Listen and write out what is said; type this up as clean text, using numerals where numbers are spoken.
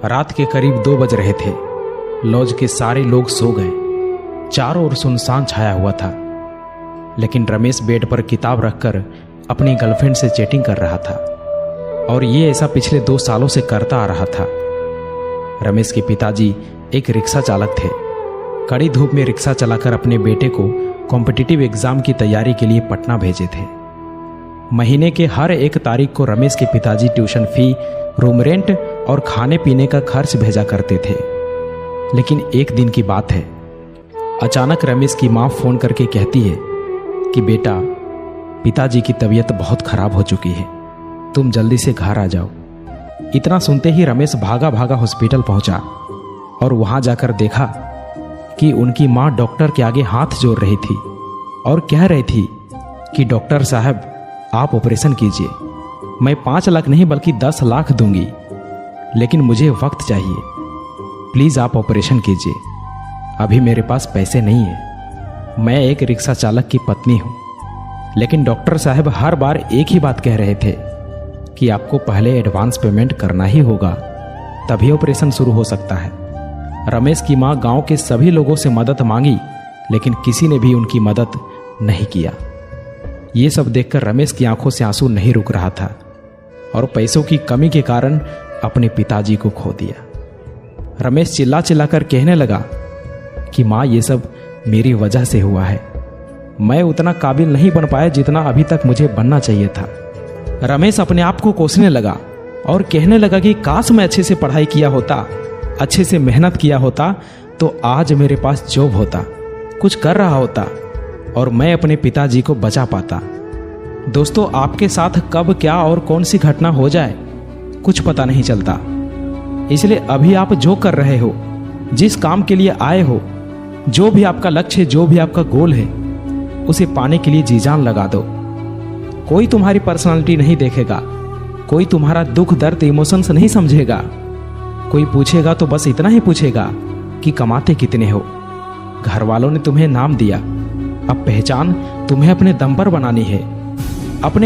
रात के करीब 2 बज रहे थे। लॉज के सारे लोग सो गए। चारों ओर सुनसान छाया हुआ था, लेकिन रमेश बेड पर किताब रखकर अपनी गर्लफ्रेंड से चैटिंग कर रहा था, और ये ऐसा पिछले 2 सालों से करता आ रहा था। रमेश के पिताजी एक रिक्शा चालक थे। कड़ी धूप में रिक्शा चलाकर अपने बेटे को कॉम्पिटिटिव एग्जाम की तैयारी के लिए पटना भेजे थे। महीने के हर 1 तारीख को रमेश के पिताजी ट्यूशन फी, रूम रेंट और खाने पीने का खर्च भेजा करते थे। लेकिन एक दिन की बात है, अचानक रमेश की माँ फोन करके कहती है कि बेटा, पिताजी की तबीयत बहुत खराब हो चुकी है, तुम जल्दी से घर आ जाओ। इतना सुनते ही रमेश भागा भागा हॉस्पिटल पहुंचा और वहां जाकर देखा कि उनकी माँ डॉक्टर के आगे हाथ जोड़ रही थी और कह रही थी कि डॉक्टर साहब, आप ऑपरेशन कीजिए। मैं 5 लाख नहीं बल्कि 10 लाख दूंगी, लेकिन मुझे वक्त चाहिए। प्लीज़ आप ऑपरेशन कीजिए। अभी मेरे पास पैसे नहीं है। मैं एक रिक्शा चालक की पत्नी हूँ। लेकिन डॉक्टर साहब हर बार एक ही बात कह रहे थे कि आपको पहले एडवांस पेमेंट करना ही होगा, तभी ऑपरेशन शुरू हो सकता है। रमेश की माँ गांव के सभी लोगों से मदद मांगी, लेकिन किसी ने भी उनकी मदद नहीं किया। ये सब देखकर रमेश की आंखों से आंसू नहीं रुक रहा था और पैसों की कमी के कारण अपने पिताजी को खो दिया। रमेश चिल्ला चिल्लाकर कहने लगा कि माँ, ये सब मेरी वजह से हुआ है। मैं उतना काबिल नहीं बन पाया जितना अभी तक मुझे बनना चाहिए था। रमेश अपने आप को कोसने लगा और कहने लगा कि काश मैं अच्छे से पढ़ाई किया होता, अच्छे से मेहनत किया होता, तो आज मेरे पास जॉब होता, कुछ कर रहा होता और मैं अपने पिताजी को बचा पाता। दोस्तों, आपके साथ कब क्या और कौन सी घटना हो जाए कुछ पता नहीं चलता। इसलिए अभी आप जो कर रहे हो, जिस काम के लिए आए हो, जो भी आपका लक्ष्य है, जो भी आपका गोल है, उसे पाने के लिए जी जान लगा दो। कोई तुम्हारी पर्सनालिटी नहीं देखेगा, कोई तुम्हारा दुख दर्द इमोशंस नहीं समझेगा। कोई पूछेगा तो बस इतना ही पूछेगा कि कमाते कितने हो। घर वालों ने तुम्हें नाम दिया, अब पहचान तुम्हें अपने दम पर बनानी है। अपने